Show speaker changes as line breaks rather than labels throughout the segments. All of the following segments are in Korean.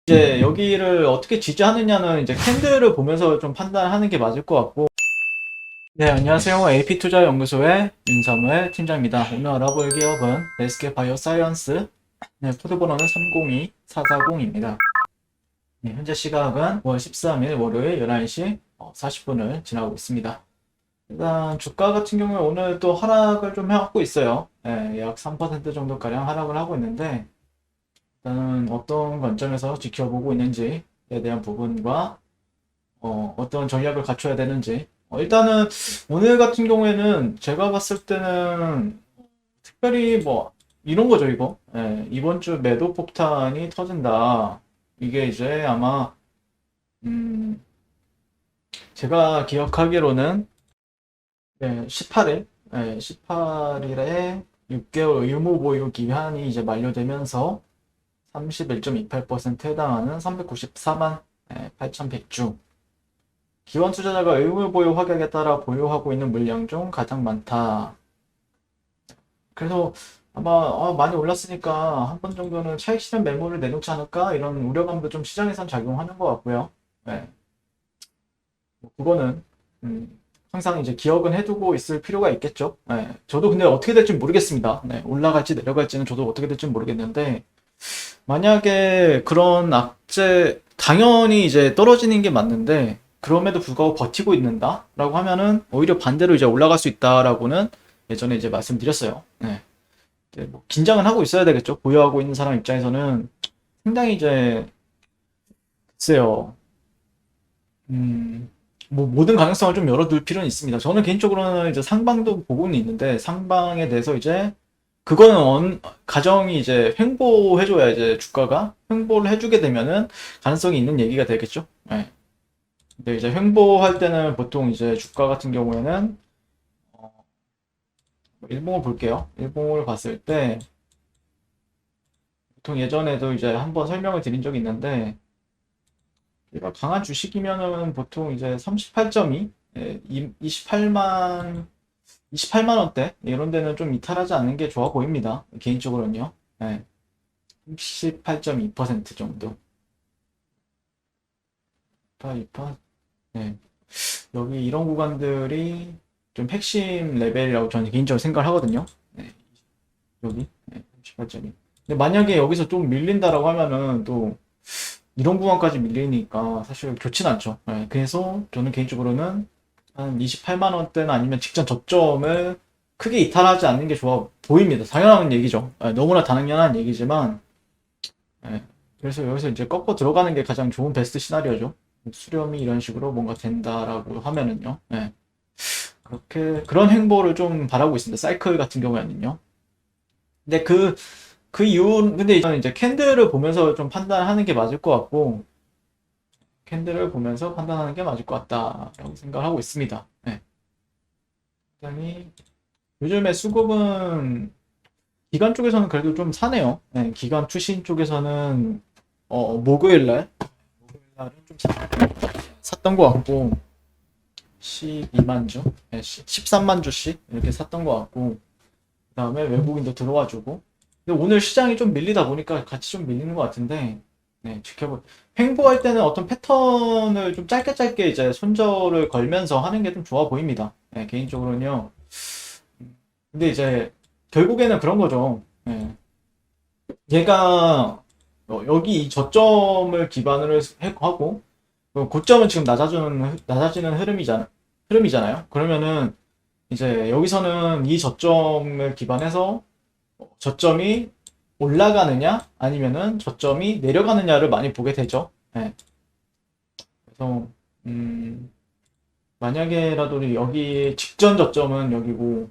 이제 여기를 어떻게 지지하느냐는 이제 캔들을 보면서 좀 판단하는 게 맞을 것 같고. 네, 안녕하세요. AP투자연구소의 윤사무엘 팀장입니다. 오늘 알아볼 기업은 레스케 바이오사이언스. 네, 코드번호는 302440입니다. 네, 현재 시각은 5월 13일 월요일 11시 40분을 지나고 있습니다. 일단 주가 같은 경우에 오늘 또 하락을 좀 해왔고 있어요. 네, 약 3% 정도가량 하락을 하고 있는데, 일단은 어떤 관점에서 지켜보고 있는지에 대한 부분과 떤 전략을 갖춰야 되는지. 일단은 오늘 같은 경우에는 제가 봤을 때는 특별히 뭐 이런 거죠, 이거. 예, 이번 주 매도 폭탄이 터진다. 이게 이제 아마 제가 기억하기로는 18일, 18일에 6개월 의무 보유 기한이 이제 만료되면서 31.28%에 해당하는 394만 8,100주. 기관 투자자가 의무 보유 확약에 따라 보유하고 있는 물량 중 가장 많다. 그래서 아마 많이 올랐으니까 한 번 정도는 차익 실현 매물을 내놓지 않을까 이런 우려감도 좀 시장에선 작용하는 것 같고요. 네. 뭐 그거는 항상 이제 기억은 해두고 있을 필요가 있겠죠. 네. 저도 근데 어떻게 될지 모르겠습니다. 네. 올라갈지 내려갈지는 저도 어떻게 될지 모르겠는데, 만약에 그런 악재, 당연히 이제 떨어지는 게 맞는데, 그럼에도 불구하고 버티고 있는다라고 하면은 오히려 반대로 이제 올라갈 수 있다라고는 예전에 이제 말씀드렸어요. 네. 이제 뭐 긴장은 하고 있어야 되겠죠. 보유하고 있는 사람 입장에서는 상당히 이제, 글쎄요. 음, 뭐 모든 가능성을 좀 열어둘 필요는 있습니다. 저는 개인적으로는 이제 상방도 보고는 있는데, 상방에 대해서 이제 그거는 가정이 이제 횡보해줘야 이제 주가가 횡보를 해주게 되면은 가능성이 있는 얘기가 되겠죠. 네. 근데 이제 횡보할 때는 보통 이제 주가 같은 경우에는 일봉을 볼게요. 일봉을 봤을 때 보통 예전에도 이제 한번 설명을 드린 적이 있는데, 얘가 강한 주식이면은 보통 이제 38.2, 28만 원대 이런 데는 좀 이탈하지 않는 게 좋아 보입니다. 개인적으로는요. 네. 18.2% 정도. 2%. 네. 여기 이런 구간들이 좀 핵심 레벨이라고 저는 개인적으로 생각을 하거든요. 네. 여기. 네. 18.2. 근데 만약에 여기서 좀 밀린다라고 하면은 또 이런 구간까지 밀리니까 사실 좋진 않죠. 네. 그래서 저는 개인적으로는 한 28만 원대나 아니면 직전 저점을 크게 이탈하지 않는 게 좋아 보입니다. 당연한 얘기죠. 너무나 당연한 얘기지만, 그래서 여기서 이제 꺾어 들어가는 게 가장 좋은 베스트 시나리오죠. 수렴이 이런 식으로 뭔가 된다라고 하면은요. 그렇게 그런 행보를 좀 바라고 있습니다. 사이클 같은 경우에는요. 근데 그 이유, 근데 저는 이제 캔들을 보면서 좀 판단하는 게 맞을 것 같고, 캔들을 보면서 판단하는 게 맞을 것 같다라고 생각을 하고 있습니다. 네. 그다음에 요즘에 수급은 기관 쪽에서는 그래도 좀 사네요. 네, 기관 투신 쪽에서는 목요일날은 좀 샀던 것 같고 12만 주, 13만 주씩 이렇게 샀던 것 같고, 그다음에 외국인도 들어와주고. 근데 오늘 시장이 좀 밀리다 보니까 같이 좀 밀리는 것 같은데, 네, 횡보할 때는 어떤 패턴을 좀 짧게 짧게 이제 손절을 걸면서 하는 게 좀 좋아 보입니다. 네, 개인적으로는요. 근데 이제 결국에는 그런 거죠. 예. 얘가 여기 이 저점을 기반으로 하고 고점은 지금 낮아지는 흐름이잖아요. 그러면은 이제 여기서는 이 저점을 기반해서 저점이 올라가느냐 아니면은 저점이 내려가느냐를 많이 보게 되죠. 예. 그래서 음, 만약에라도 여기 직전 저점은 여기고,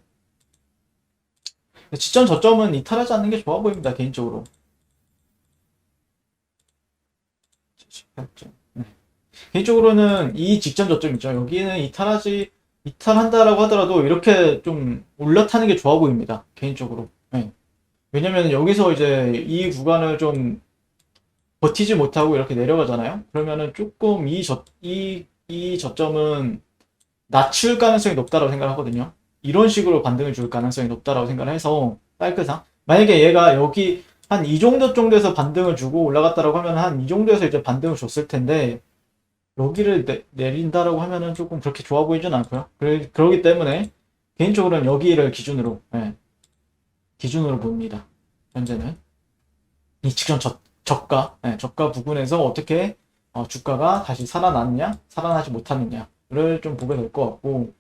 직전 저점은 이탈하지 않는 게 좋아 보입니다, 개인적으로. 78점. 네. 개인적으로는 이 직전 저점 있죠. 여기는 이탈한다라고 하더라도 이렇게 좀 올라타는 게 좋아 보입니다, 개인적으로. 네. 왜냐면 여기서 이제 이 구간을 좀 버티지 못하고 이렇게 내려가잖아요. 그러면은 조금 이 저점은 낮출 가능성이 높다고 생각하거든요. 이런 식으로 반등을 줄 가능성이 높다고 생각을 해서, 사이클상. 만약에 얘가 여기 한 이 정도에서 반등을 주고 올라갔다라고 하면 한 이 정도에서 이제 반등을 줬을 텐데 여기를 내린다라고 하면은 조금 그렇게 좋아 보이진 않고요. 그러기 때문에 개인적으로는 여기를 기준으로 기준으로 봅니다. 현재는 이 직전 저가 저가 부근에서 어떻게 주가가 다시 살아났냐 살아나지 못하느냐를 좀 보게 될 것 같고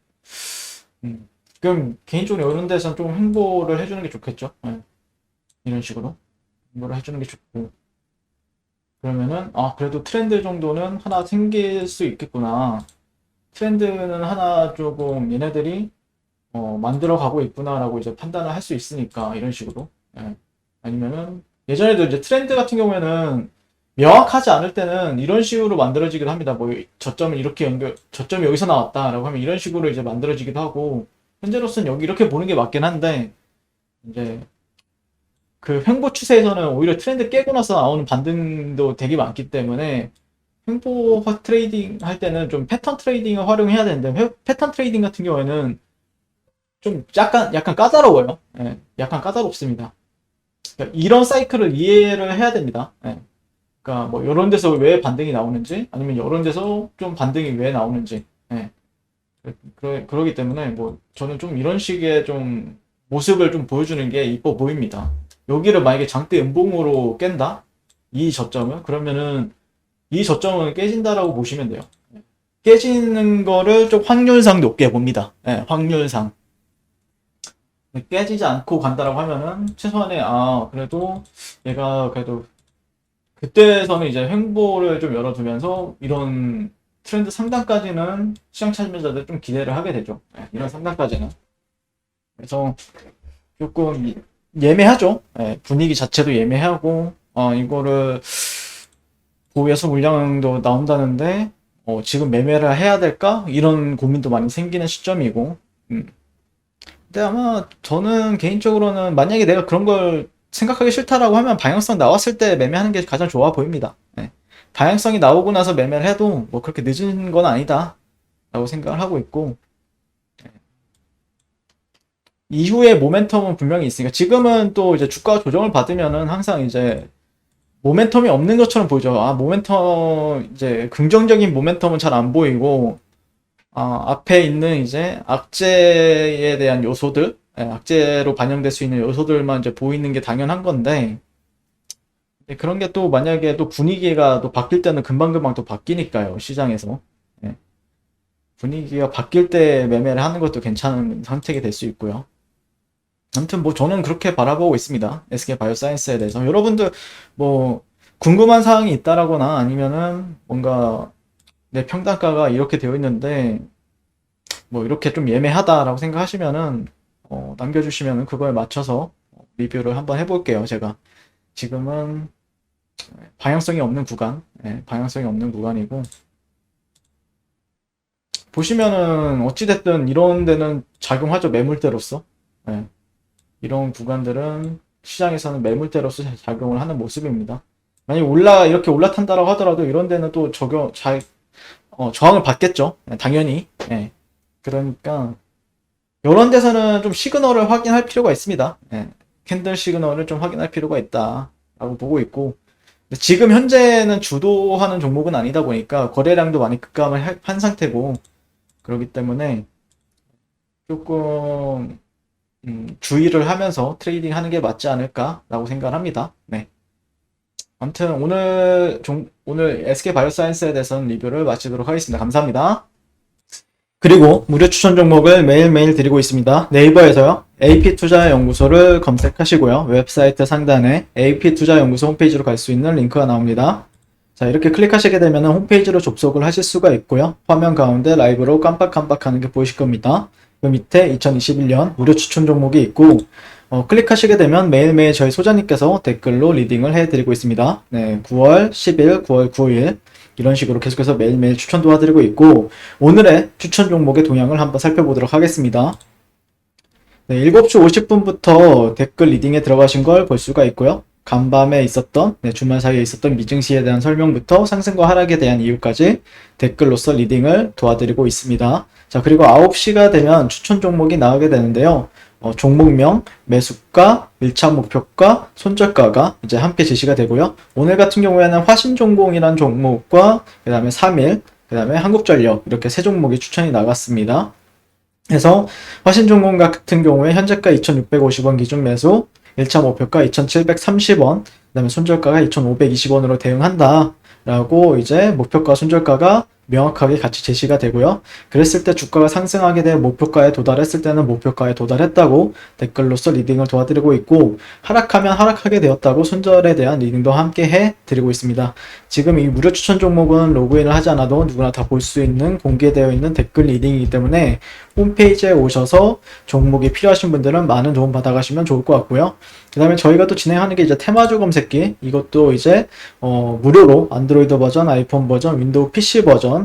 그럼 개인적으로 이런 데서는 좀 홍보를 해주는 게 좋겠죠. 이런 식으로 홍보를 해주는 게 좋고 그러면은 그래도 트렌드 정도는 하나 생길 수 있겠구나. 트렌드는 하나 조금 얘네들이 만들어 가고 있구나라고 이제 판단을 할 수 있으니까 이런 식으로 아니면은 예전에도 이제 트렌드 같은 경우에는 명확하지 않을 때는 이런 식으로 만들어지기도 합니다. 뭐 저점은 저점이 여기서 나왔다라고 하면 이런 식으로 이제 만들어지기도 하고 현재로서는 여기 이렇게 보는 게 맞긴 한데 이제 그 횡보 추세에서는 오히려 트렌드 깨고 나서 나오는 반등도 되게 많기 때문에 횡보 트레이딩 할 때는 좀 패턴 트레이딩을 활용해야 되는데 패턴 트레이딩 같은 경우에는 좀 약간 까다로워요. 약간 까다롭습니다. 그러니까 이런 사이클을 이해를 해야 됩니다. 그러니까 뭐 이런 데서 왜 반등이 나오는지 아니면 이런 데서 좀 반등이 왜 나오는지 그러기 때문에 뭐 저는 좀 이런 식의 좀 모습을 좀 보여주는 게 이뻐 보입니다. 여기를 만약에 장대 음봉으로 깬다? 이 저점을? 그러면은 이 저점은 깨진다라고 보시면 돼요. 깨지는 거를 좀 확률상 높게 봅니다. 확률상. 깨지지 않고 간다라고 하면은 최소한의 그래도 얘가 그래도 그때에서는 이제 횡보를 좀 열어두면서 이런 트렌드 상단까지는 시장 참여자들 좀 기대를 하게 되죠. 이런 상단까지는. 그래서 조금 예매하죠. 분위기 자체도 예매하고 이거를 보유해서 물량도 나온다는데 지금 매매를 해야 될까? 이런 고민도 많이 생기는 시점이고 근데 아마 저는 개인적으로는 만약에 내가 그런 걸 생각하기 싫다라고 하면 방향성 나왔을 때 매매하는 게 가장 좋아 보입니다. 방향성이 나오고 나서 매매를 해도 뭐 그렇게 늦은 건 아니다 라고 생각을 하고 있고 이후에 모멘텀은 분명히 있으니까 지금은 또 이제 주가 조정을 받으면은 항상 이제 모멘텀이 없는 것처럼 보이죠. 모멘텀 이제 긍정적인 모멘텀은 잘 안 보이고 앞에 있는 이제 악재에 대한 요소들, 악재로 반영될 수 있는 요소들만 이제 보이는 게 당연한 건데 그런 게 또 만약에 또 분위기가 또 바뀔 때는 금방금방 또 바뀌니까요. 시장에서 분위기가 바뀔 때 매매를 하는 것도 괜찮은 선택이 될 수 있고요. 아무튼 뭐 저는 그렇게 바라보고 있습니다. SK바이오사이언스에 대해서 여러분들 뭐 궁금한 사항이 있다라거나 아니면은 뭔가 내 평단가가 이렇게 되어 있는데 뭐 이렇게 좀 예매하다라고 생각하시면은 남겨주시면은 그거에 맞춰서 리뷰를 한번 해볼게요. 제가 지금은 방향성이 없는 방향성이 없는 구간이고 보시면은 어찌됐든 이런 데는 작용하죠. 매물대로서 이런 구간들은 시장에서는 매물대로서 작용을 하는 모습입니다. 만약에 이렇게 올라탄다라고 하더라도 이런 데는 또 저항을 받겠죠. 당연히. 그러니까 이런 데서는 좀 시그널을 확인할 필요가 있습니다. 캔들 시그널을 좀 확인할 필요가 있다라고 보고 있고 지금 현재는 주도하는 종목은 아니다 보니까 거래량도 많이 급감을 한 상태고 그렇기 때문에 조금 주의를 하면서 트레이딩 하는 게 맞지 않을까라고 생각을 합니다. 아무튼 오늘 SK바이오사이언스에 대해서는 리뷰를 마치도록 하겠습니다. 감사합니다. 그리고 무료 추천 종목을 매일매일 드리고 있습니다. 네이버에서요. AP투자연구소를 검색하시고요. 웹사이트 상단에 AP투자연구소 홈페이지로 갈 수 있는 링크가 나옵니다. 자, 이렇게 클릭하시게 되면 홈페이지로 접속을 하실 수가 있고요. 화면 가운데 라이브로 깜빡깜빡하는 게 보이실 겁니다. 그 밑에 2021년 무료 추천 종목이 있고 클릭하시게 되면 매일매일 저희 소장님께서 댓글로 리딩을 해드리고 있습니다. 9월 10일, 9월 9일 이런 식으로 계속해서 매일매일 추천 도와드리고 있고 오늘의 추천 종목의 동향을 한번 살펴보도록 하겠습니다. 7시 50분부터 댓글 리딩에 들어가신 걸 볼 수가 있고요. 간밤에 있었던 주말 사이에 있었던 미증시에 대한 설명부터 상승과 하락에 대한 이유까지 댓글로서 리딩을 도와드리고 있습니다. 자, 그리고 9시가 되면 추천 종목이 나오게 되는데요. 종목명, 매수가, 1차 목표가, 손절가가 이제 함께 제시가 되고요. 오늘 같은 경우에는 화신重工이란 종목과 그 다음에 3일, 그 다음에 한국전력 이렇게 세 종목이 추천이 나갔습니다. 그래서 화신重工 같은 경우에 현재가 2,650원 기준 매수, 1차 목표가 2,730원, 그 다음에 손절가가 2,520원으로 대응한다 라고 이제 목표가 손절가가 명확하게 같이 제시가 되고요. 그랬을 때 주가가 상승하게 된 목표가에 도달했을 때는 목표가에 도달했다고 댓글로서 리딩을 도와드리고 있고, 하락하면 하락하게 되었다고 손절에 대한 리딩도 함께 해드리고 있습니다. 지금 이 무료 추천 종목은 로그인을 하지 않아도 누구나 다 볼 수 있는 공개되어 있는 댓글 리딩이기 때문에 홈페이지에 오셔서 종목이 필요하신 분들은 많은 도움 받아가시면 좋을 것 같고요. 그 다음에 저희가 또 진행하는 게 이제 테마주 검색기, 이것도 이제 무료로 안드로이드 버전, 아이폰 버전, 윈도우 PC 버전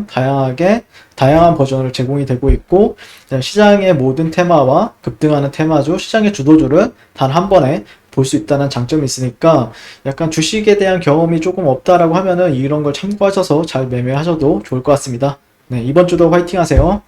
다양한 버전으로 제공이 되고 있고, 시장의 모든 테마와 급등하는 테마주, 시장의 주도주를 단 한 번에 볼 수 있다는 장점이 있으니까 약간 주식에 대한 경험이 조금 없다라고 하면은 이런 걸 참고하셔서 잘 매매하셔도 좋을 것 같습니다. 네, 이번 주도 화이팅 하세요.